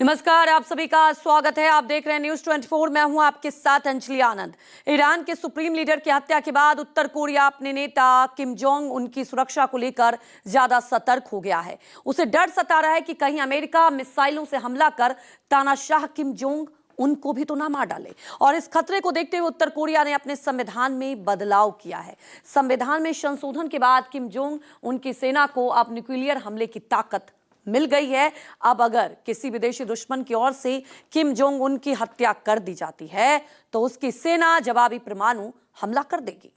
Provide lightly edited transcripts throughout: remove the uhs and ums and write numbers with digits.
नमस्कार, आप सभी का स्वागत है। आप देख रहे हैं न्यूज 24। मैं हूं आपके साथ अंजलि आनंद। ईरान के सुप्रीम लीडर की हत्या के बाद उत्तर कोरिया अपने नेता किम जोंग उनकी सुरक्षा को लेकर ज्यादा सतर्क हो गया है। उसे डर सता रहा है कि कहीं अमेरिका मिसाइलों से हमला कर तानाशाह किम जोंग उनको भी तो ना मार डाले। और इस खतरे को देखते हुए उत्तर कोरिया ने अपने संविधान में बदलाव किया है। संविधान में संशोधन के बाद किम जोंग उनकी सेना को अब न्यूक्लियर हमले की ताकत मिल गई है। अब अगर किसी विदेशी दुश्मन की ओर से किम जोंग उन की हत्या कर दी जाती है तो उसकी सेना जवाबी परमाणु हमला कर देगी।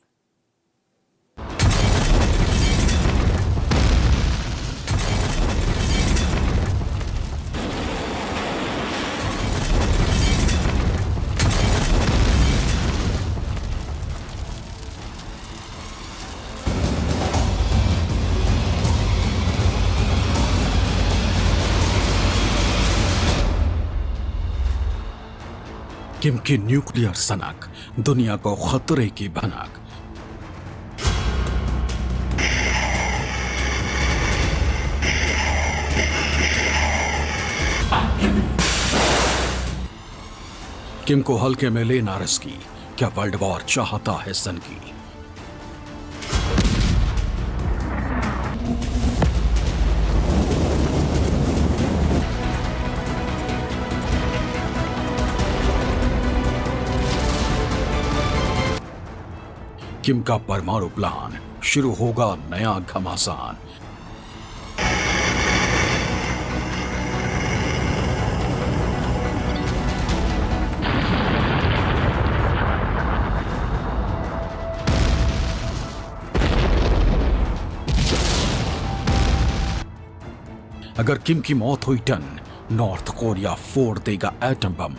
किम की न्यूक्लियर सनक, दुनिया को खतरे की भनक। किम को हल्के में लेना रिस्की, क्या वर्ल्ड वॉर चाहता है सन की। किम का परमाणु प्लान, शुरू होगा नया घमासान। अगर किम की मौत हुई टन, नॉर्थ कोरिया फोड़ देगा एटम बम।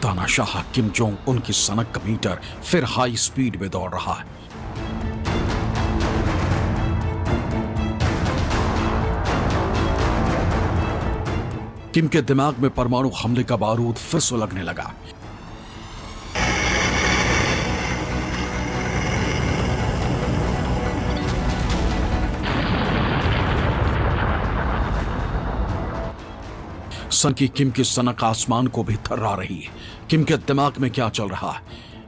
तानाशाह किम जोंग उनकी सनक का मीटर फिर हाई स्पीड में दौड़ रहा है। किम के दिमाग में परमाणु हमले का बारूद फिर सुलगने लगा। सन की किम की सनक आसमान को भी थर्रा रही है। किम के दिमाग में क्या चल रहा है,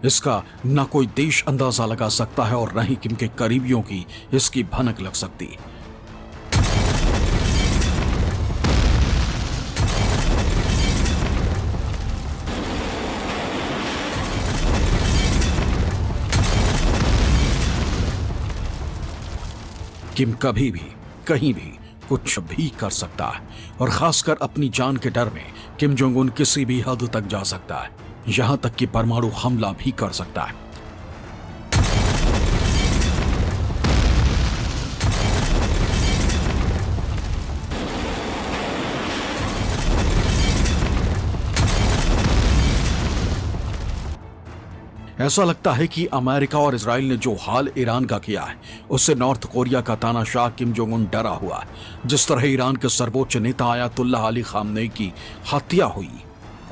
इसका न कोई देश अंदाजा लगा सकता है और न ही किम के करीबियों की इसकी भनक लग सकती। किम कभी भी कहीं भी कुछ भी कर सकता है और खासकर अपनी जान के डर में किम जोंग उन किसी भी हद तक जा सकता है, यहां तक कि परमाणु हमला भी कर सकता है। ऐसा लगता है कि अमेरिका और इजराइल ने जो हाल ईरान का किया है उससे नॉर्थ कोरिया का तानाशाह किम जोंग उन डरा हुआ है। जिस तरह ईरान के सर्वोच्च नेता आयतुल्लाह अली खामनेई की हत्या हुई,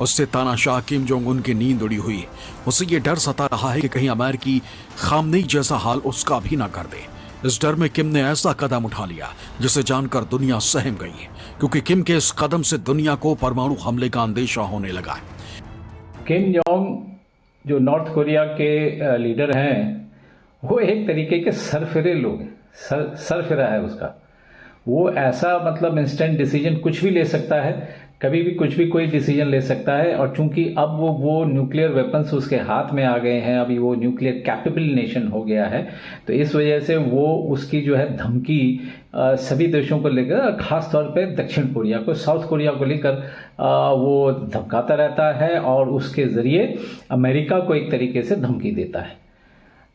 उससे तानाशाह किम जोंग उन की नींद उड़ी हुई। उसे ये डर सता रहा है कि कहीं अमेरिकी खामनेई जैसा हाल उसका भी ना कर दे। इस डर में किम ने ऐसा कदम उठा लिया जिसे जानकर दुनिया सहम गई, क्योंकि किम के इस कदम से दुनिया को परमाणु हमले का अंदेशा होने लगा। किम जोंग जो नॉर्थ कोरिया के लीडर हैं, वो एक तरीके के सरफिरे लोग हैं। सरफिरा है उसका। वो ऐसा मतलब इंस्टेंट डिसीजन कुछ भी ले सकता है, कभी भी कुछ भी कोई डिसीजन ले सकता है। और चूंकि अब वो न्यूक्लियर वेपन्स उसके हाथ में आ गए हैं, अभी वो न्यूक्लियर कैपेबल नेशन हो गया है, तो इस वजह से वो उसकी जो है धमकी सभी देशों को लेकर, खास तौर पे दक्षिण कोरिया को, साउथ कोरिया को लेकर वो धमकाता रहता है और उसके जरिए अमेरिका को एक तरीके से धमकी देता है।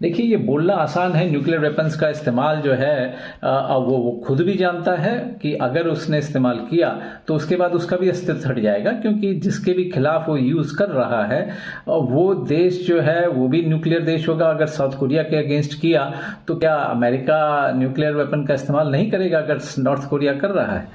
देखिए, ये बोलना आसान है, न्यूक्लियर वेपन्स का इस्तेमाल जो है वो खुद भी जानता है कि अगर उसने इस्तेमाल किया तो उसके बाद उसका भी अस्तित्व हट जाएगा, क्योंकि जिसके भी खिलाफ वो यूज़ कर रहा है वो देश जो है वो भी न्यूक्लियर देश होगा। अगर साउथ कोरिया के अगेंस्ट किया तो क्या अमेरिका न्यूक्लियर वेपन का इस्तेमाल नहीं करेगा अगर नॉर्थ कोरिया कर रहा है?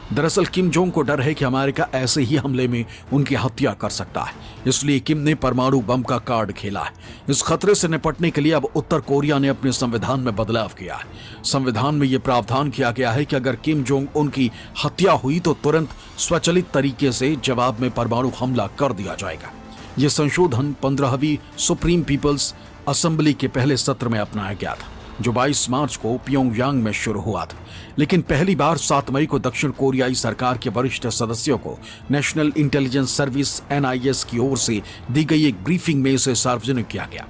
दरअसल किम जोंग को डर है कि अमेरिका ऐसे ही हमले में उनकी हत्या कर सकता है, इसलिए किम ने परमाणु बम का कार्ड खेला है। इस खतरे से निपटने के लिए अब उत्तर कोरिया ने अपने संविधान में बदलाव किया है। संविधान में यह प्रावधान किया गया है कि अगर किम जोंग उन की हत्या हुई तो तुरंत स्वचालित तरीके से जवाब में परमाणु हमला कर दिया जाएगा। यह संशोधन 15वीं सुप्रीम पीपल्स असेंबली के पहले सत्र में अपनाया गया था, जो 22 मार्च को प्योंगयांग में शुरू हुआ था। लेकिन पहली बार 7 मई को दक्षिण कोरियाई सरकार के वरिष्ठ सदस्यों को नेशनल इंटेलिजेंस सर्विस NIS की ओर से दी गई एक ब्रीफिंग में इसे सार्वजनिक किया गया।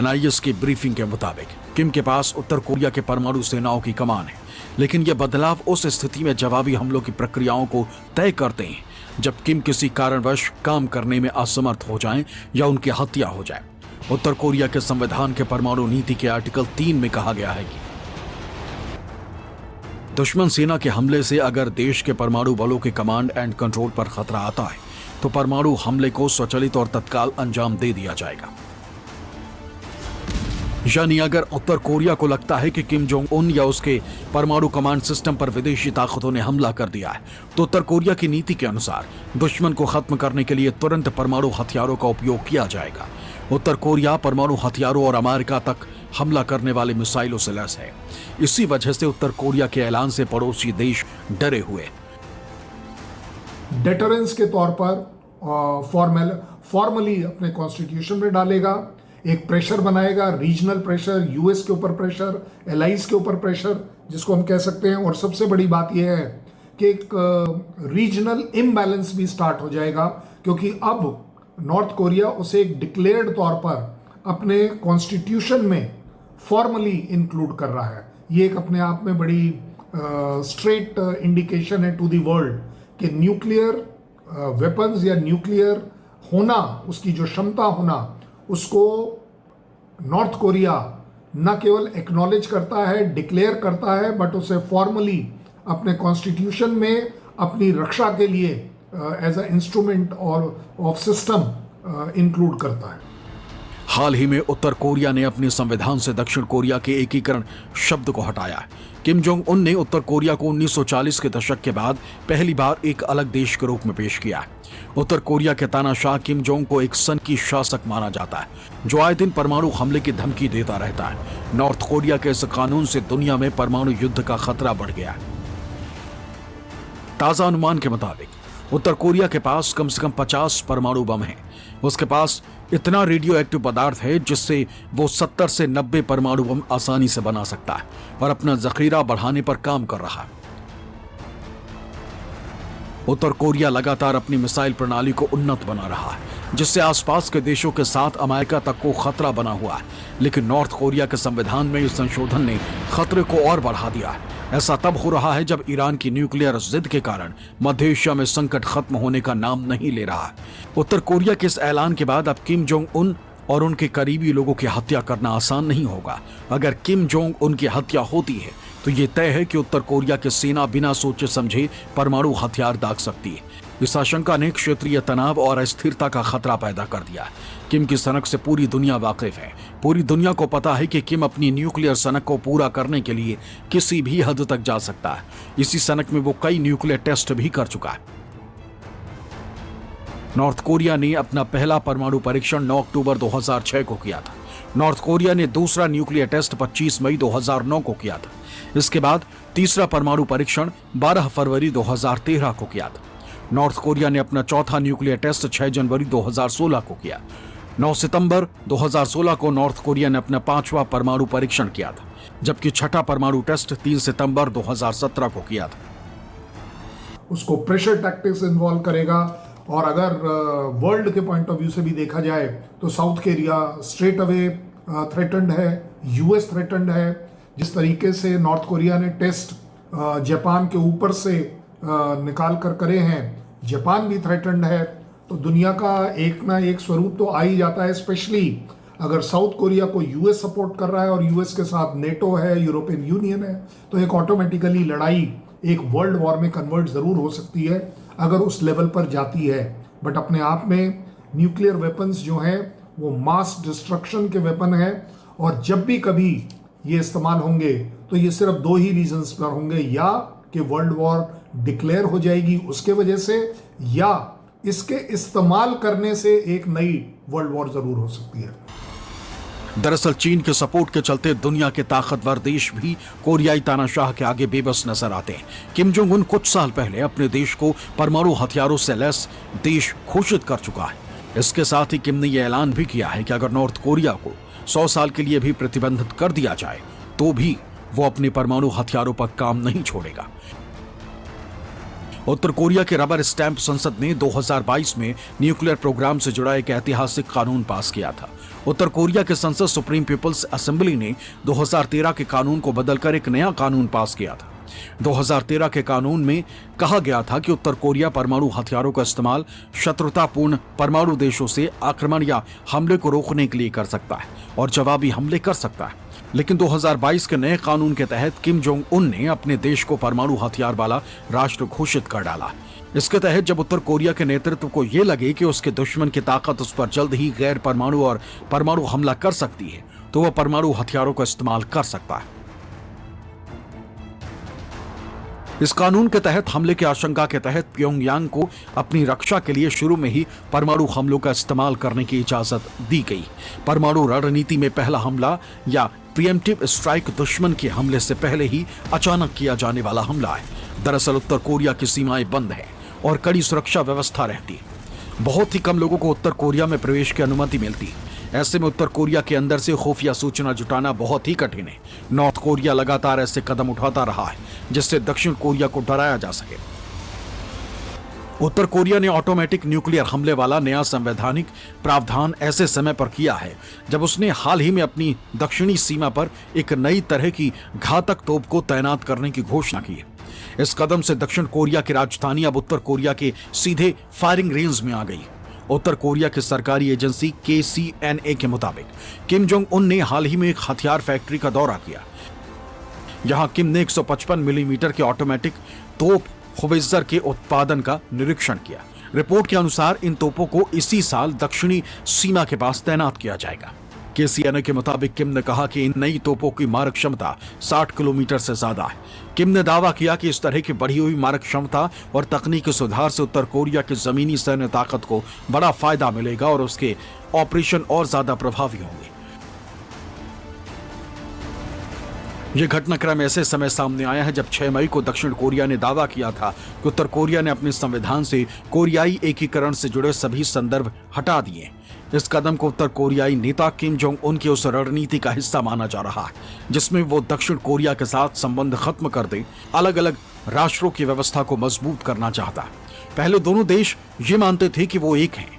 NIS की ब्रीफिंग के मुताबिक किम के पास उत्तर कोरिया के परमाणु सेनाओं की कमान है, लेकिन यह बदलाव उस स्थिति में जवाबी हमलों की प्रक्रियाओं को तय करते हैं जब किम किसी कारणवश काम करने में असमर्थ हो जाएं या उनकी हत्या हो जाए। उत्तर कोरिया के संविधान के परमाणु नीति के आर्टिकल 3 में कहा गया है कि दुश्मन सेना के हमले से अगर देश के परमाणु बलों के कमांड एंड कंट्रोल पर खतरा आता है तो परमाणु हमले को स्वचालित और तत्काल अंजाम दे दिया जाएगा। यानी अगर उत्तर कोरिया को लगता है कि किम जोंग उन या उसके परमाणु कमांड सिस्टम पर विदेशी ताकतों ने हमला कर दिया है तो उत्तर कोरिया की नीति के अनुसार दुश्मन को खत्म करने के लिए तुरंत परमाणु हथियारों का उपयोग किया जाएगा। उत्तर कोरिया परमाणु हथियारों और अमेरिका तक हमला करने वाले मिसाइलों से लैस है। इसी वजह से उत्तर कोरिया के ऐलान से पड़ोसी देश डरे हुए। डेटरेंस के तौर पर फॉर्मली अपने कॉन्स्टिट्यूशन में डालेगा, एक प्रेशर बनाएगा, रीजनल प्रेशर, यूएस के ऊपर प्रेशर, एलाइज के ऊपर प्रेशर जिसको हम कह सकते हैं। और सबसे बड़ी बात यह है कि एक रीजनल इम्बैलेंस भी स्टार्ट हो जाएगा, क्योंकि अब नॉर्थ कोरिया उसे एक डिक्लेयर्ड तौर पर अपने कॉन्स्टिट्यूशन में फॉर्मली इंक्लूड कर रहा है। ये एक अपने आप में बड़ी स्ट्रेट इंडिकेशन है टू द वर्ल्ड कि न्यूक्लियर वेपन्स या न्यूक्लियर होना, उसकी जो क्षमता होना, उसको नॉर्थ कोरिया न केवल एक्नॉलेज करता है, डिक्लेयर करता है, बट उसे फॉर्मली अपने कॉन्स्टिट्यूशन में अपनी रक्षा के लिए एज अ इंस्ट्रूमेंट और ऑफ सिस्टम इंक्लूड करता है। हाल ही में उत्तर कोरिया ने अपने संविधान से दक्षिण कोरिया के एकीकरण शब्द को हटाया है। किम जोंग उन ने उत्तर कोरिया को 1940 के दशक के बाद पहली बार एक अलग देश के रूप में पेश किया है। उत्तर कोरिया के तानाशाह किम जोंग को एक सनकी शासक माना जाता है, जो आए दिन परमाणु हमले की धमकी देता रहता है। नॉर्थ कोरिया के इस कानून से दुनिया में परमाणु युद्ध का खतरा बढ़ गया है। ताजा अनुमान के मुताबिक उत्तर कोरिया के पास कम से कम 50 परमाणु बम हैं। उसके पास इतना रेडियो एक्टिव पदार्थ है जिससे वो 70 से 90 परमाणु बम आसानी से बना सकता है और अपना जखीरा बढ़ाने पर काम कर रहा है। उत्तर कोरिया लगातार अपनी मिसाइल प्रणाली को उन्नत बना रहा है, जिससे आसपास के देशों के साथ अमेरिका तक को खतरा बना हुआ है। लेकिन नॉर्थ कोरिया के संविधान में इस संशोधन ने खतरे को और बढ़ा दिया है। ऐसा तब हो रहा है जब ईरान की न्यूक्लियर जिद के कारण मध्य एशिया में संकट खत्म होने का नाम नहीं ले रहा। उत्तर कोरिया के इस ऐलान के बाद अब किम जोंग उन और उनके करीबी लोगों की हत्या करना आसान नहीं होगा। अगर किम जोंग उन की हत्या होती है तो ये तय है कि उत्तर कोरिया की सेना बिना सोचे समझे परमाणु हथियार दाग सकती है। इस आशंका ने क्षेत्रीय तनाव और अस्थिरता का खतरा पैदा कर दिया। किम की सनक से पूरी दुनिया वाकिफ है। पूरी दुनिया को पता है कि किम अपनी न्यूक्लियर सनक को पूरा करने के लिए किसी भी हद तक जा सकता है। इसी सनक में वो कई न्यूक्लियर टेस्ट भी कर चुका है। नॉर्थ कोरिया ने अपना पहला परमाणु परीक्षण 9 अक्टूबर 2006 को किया था। नॉर्थ कोरिया ने दूसरा न्यूक्लियर टेस्ट 25 मई 2009 को किया था। इसके बाद तीसरा परमाणु परीक्षण 12 फरवरी 2013 को किया था। नॉर्थ कोरिया ने अपना चौथा न्यूक्लियर टेस्ट 6 जनवरी 2016 को किया। 9 सितंबर 2016 को नॉर्थ कोरिया ने अपना 5वां परमाणु परीक्षण किया था, जबकि छठा परमाणु टेस्ट 3 सितंबर 2017 को किया था। उसको प्रेशर टैक्टिक्स इन्वॉल्व करेगा। और अगर वर्ल्ड के पॉइंट ऑफ व्यू से भी देखा जाए तो south Korea straight away threatened है, यूएस थ्रेटन्ड है। जिस तरीके से नॉर्थ कोरिया ने टेस्ट जापान के ऊपर से निकाल कर करे हैं, जापान भी थ्रेटन्ड है। तो दुनिया का एक ना एक स्वरूप तो आ ही जाता है, स्पेशली अगर साउथ कोरिया को यूएस सपोर्ट कर रहा है और यूएस के साथ नेटो है, यूरोपियन यूनियन है, तो एक ऑटोमेटिकली लड़ाई एक वर्ल्ड वॉर में कन्वर्ट ज़रूर हो सकती है अगर उस लेवल पर जाती है। बट अपने आप में न्यूक्लियर वेपन्स जो हैं वो मास डिस्ट्रक्शन के वेपन है। और जब भी कभी ये इस्तेमाल होंगे तो ये सिर्फ दो ही रीजंस पर होंगे, या कि वर्ल्ड वॉर डिक्लेयर हो जाएगी उसके वजह से, या इसके इस्तेमाल करने से एक नई वर्ल्ड वॉर जरूर हो सकती है। दरअसल चीन के सपोर्ट के चलते दुनिया के ताकतवर देश भी कोरियाई तानाशाह के आगे बेबस नजर आते हैं। किम जोंग उन कुछ साल पहले अपने देश को परमाणु हथियारों से लैस देश घोषित कर चुका है। इसके साथ ही किम ने यह ऐलान भी किया है कि अगर नॉर्थ कोरिया को 100 साल के लिए भी प्रतिबंधित कर दिया जाए तो भी वो अपने परमाणु हथियारों पर काम नहीं छोड़ेगा। उत्तर कोरिया के रबर स्टैंप संसद ने 2022 में न्यूक्लियर प्रोग्राम से जुड़ा एक ऐतिहासिक कानून पास किया था। उत्तर कोरिया के संसद सुप्रीम पीपल्स असेंबली ने 2013 के कानून को बदलकर एक नया कानून पास किया था। 2013 के कानून में कहा गया था कि उत्तर कोरिया परमाणु हथियारों का इस्तेमाल शत्रुतापूर्ण परमाणु देशों से आक्रमण या हमले को रोकने के लिए कर सकता है और जवाबी हमले कर सकता है। लेकिन 2022 के नए कानून के तहत किम जोंग उन ने अपने देश को परमाणु हथियार वाला राष्ट्र घोषित कर डाला। इसके तहत जब उत्तर कोरिया के नेतृत्व को यह लगे कि उसके दुश्मन की ताकत उस पर जल्द ही गैर परमाणु और परमाणु हमला कर सकती है तो वह परमाणु हथियारों का इस्तेमाल कर सकता है। इस कानून के तहत हमले की आशंका के तहत प्योंगयांग को अपनी रक्षा के लिए शुरू में ही परमाणु हमलों का इस्तेमाल करने की इजाजत दी गई। परमाणु रणनीति में पहला हमला या प्रीएम्प्टिव स्ट्राइक दुश्मन के हमले से पहले ही अचानक किया जाने वाला हमला है। दरअसल उत्तर कोरिया की सीमाएं बंद हैं और कड़ी सुरक्षा व्यवस्था रहती है। बहुत ही कम लोगों को उत्तर कोरिया में प्रवेश की अनुमति मिलती है। ऐसे में उत्तर कोरिया के अंदर से खुफिया सूचना जुटाना बहुत ही कठिन है। नॉर्थ कोरिया लगातार ऐसे कदम उठाता रहा है जिससे दक्षिण कोरिया को डराया जा सके। उत्तर कोरिया ने ऑटोमेटिक न्यूक्लियर हमले वाला नया संवैधानिक प्रावधान ऐसे समय पर किया है जब उसने हाल ही में अपनी दक्षिणी सीमा पर एक नई तरह की घातक तोप को तैनात करने की घोषणा की है। इस कदम से दक्षिण कोरिया की राजधानी अब उत्तर कोरिया के सीधे फायरिंग रेंज में आ गई। उत्तर कोरिया की सरकारी एजेंसी KCNA के मुताबिक किम जोंग उन ने हाल ही में एक हथियार फैक्ट्री का दौरा किया। यहां किम ने 155 मिलीमीटर के ऑटोमेटिक तोप होवित्जर के उत्पादन का निरीक्षण किया। रिपोर्ट के अनुसार इन तोपों को इसी साल दक्षिणी सीमा के पास तैनात किया जाएगा। KCNA के मुताबिक किम ने कहा कि इन नई तोपों की मारक क्षमता 60 किलोमीटर से ज्यादा है। किम ने दावा किया कि इस तरह की बढ़ी हुई मारक क्षमता और तकनीकी सुधार से उत्तर कोरिया की जमीनी सैन्य ताकत को बड़ा फायदा मिलेगा और उसके ऑपरेशन और ज्यादा प्रभावी होंगे। यह घटनाक्रम ऐसे समय सामने आया है जब 6 मई को दक्षिण कोरिया ने दावा किया था कि उत्तर कोरिया ने अपने संविधान से कोरियाई एकीकरण से जुड़े सभी संदर्भ हटा दिए। इस कदम को उत्तर कोरियाई नेता किम जोंग उन की उस रणनीति का हिस्सा माना जा रहा है जिसमें वो दक्षिण कोरिया के साथ संबंध खत्म कर दे, अलग अलग राष्ट्रों की व्यवस्था को मजबूत करना चाहता है। पहले दोनों देश ये मानते थे कि वो एक हैं,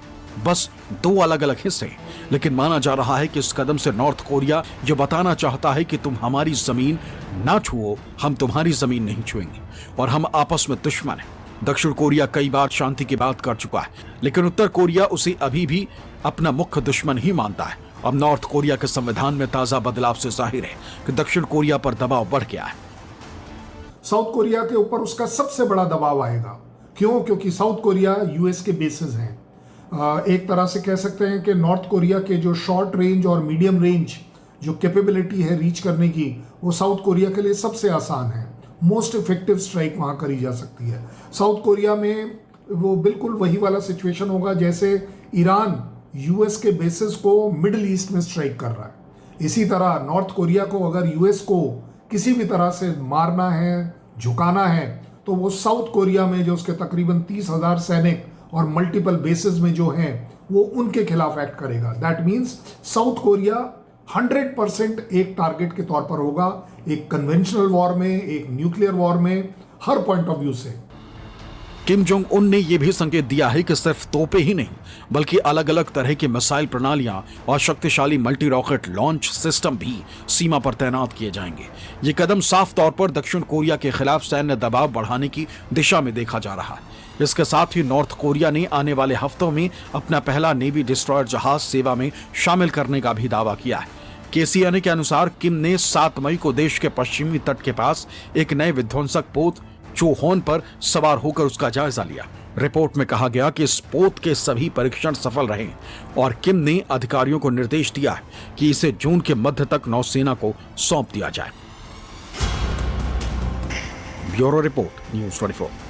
बस दो अलग अलग हिस्से, लेकिन माना जा रहा है कि इस कदम से नॉर्थ कोरिया ये बताना चाहता है कि तुम हमारी जमीन ना छुओ, हम तुम्हारी जमीन नहीं छुएंगे और हम आपस में दुश्मन हैं। दक्षिण कोरिया कई बार शांति की बात कर चुका है, लेकिन उत्तर कोरिया उसे अभी भी अपना मुख्य दुश्मन ही मानता है। अब नॉर्थ कोरिया के संविधान में ताजा बदलाव से जाहिर है कि दक्षिण कोरिया पर दबाव बढ़ गया है। साउथ कोरिया के ऊपर उसका सबसे बड़ा दबाव आएगा। क्यों? क्योंकि साउथ कोरिया यूएस के बेसिस हैं। एक तरह से कह सकते हैं कि नॉर्थ कोरिया के जो शॉर्ट रेंज और मीडियम रेंज जो कैपेबिलिटी है रीच करने की, वो साउथ कोरिया के लिए सबसे आसान है। मोस्ट इफेक्टिव स्ट्राइक वहां करी जा सकती है। साउथ कोरिया में वो बिल्कुल वही वाला सिचुएशन होगा जैसे ईरान यूएस के बेसिस को मिडिल ईस्ट में स्ट्राइक कर रहा है। इसी तरह नॉर्थ कोरिया को अगर यूएस को किसी भी तरह से मारना है, झुकाना है, तो वो साउथ कोरिया में जो उसके तकरीबन 30,000 सैनिक और मल्टीपल बेसिस में जो हैं वो उनके खिलाफ एक्ट करेगा। दैट मीन्स साउथ कोरिया 100% एक टारगेट के तौर पर होगा, एक कन्वेंशनल वॉर में, एक न्यूक्लियर वॉर में, हर पॉइंट ऑफ व्यू से। किम जोंग उन ने यह भी संकेत दिया है कि सिर्फ तोपे ही नहीं बल्कि अलग अलग तरह की मिसाइल प्रणालियां और शक्तिशाली मल्टी रॉकेट लॉन्च सिस्टम भी सीमा पर तैनात किए जाएंगे। ये कदम साफ तौर पर दक्षिण कोरिया के खिलाफ सैन्य दबाव बढ़ाने की दिशा में देखा जा रहा है। इसके साथ ही नॉर्थ कोरिया ने आने वाले हफ्तों में अपना पहला नेवी डिस्ट्रॉयर जहाज सेवा में शामिल करने का भी दावा किया है। KCNA के अनुसार किम ने 7 मई को देश के पश्चिमी तट के पास एक नए विध्वंसक पोत चोहोन पर सवार होकर उसका जायजा लिया। रिपोर्ट में कहा गया कि इस पोत के सभी परीक्षण सफल रहे और किम ने अधिकारियों को निर्देश दिया है कि इसे जून के मध्य तक नौसेना को सौंप दिया जाए। Bureau report, news 24।